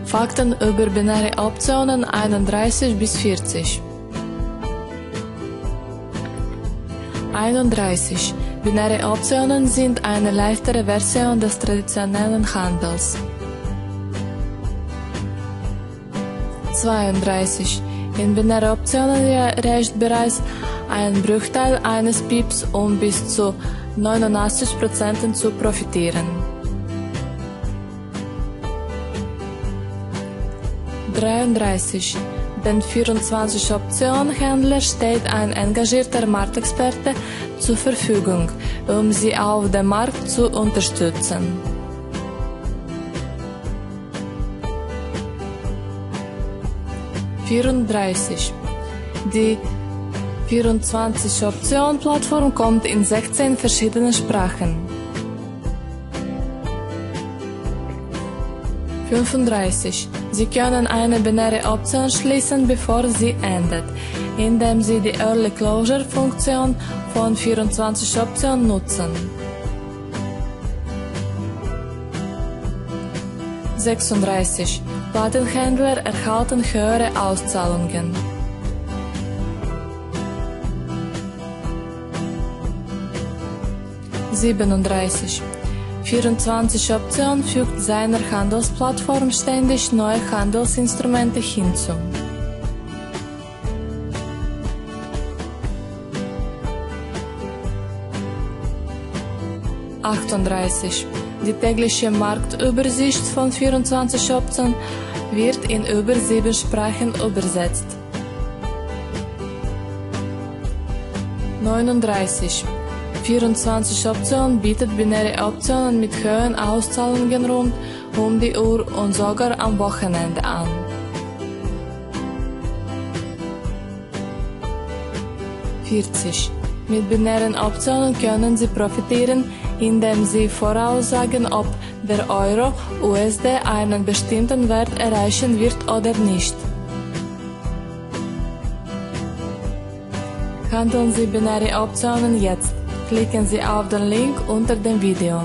Fakten über binäre Optionen 31 bis 40. 31. Binäre Optionen sind eine leichtere Version des traditionellen Handels. 32. In binäre Optionen reicht bereits ein Bruchteil eines Pips, um bis zu 89% zu profitieren. 33. Den 24-Option-Händler steht ein engagierter Marktexperte zur Verfügung, um sie auf dem Markt zu unterstützen. 34. Die 24-Option-Plattform kommt in 16 verschiedenen Sprachen. 35. Sie können eine binäre Option schließen, bevor sie endet, indem Sie die Early Closure-Funktion von 24-Option nutzen. 36. Plattenhändler erhalten höhere Auszahlungen. 37. 24-Option fügt seiner Handelsplattform ständig neue Handelsinstrumente hinzu. 38. Die tägliche Marktübersicht von 24-Option wird in über 7 Sprachen übersetzt. 39. 24-Option bietet binäre Optionen mit hohen Auszahlungen rund um die Uhr und sogar am Wochenende an. 40. Mit binären Optionen können Sie profitieren, indem Sie voraussagen, ob der Euro USD einen bestimmten Wert erreichen wird oder nicht. Handeln Sie binäre Optionen jetzt. Klicken Sie auf den Link unter dem Video.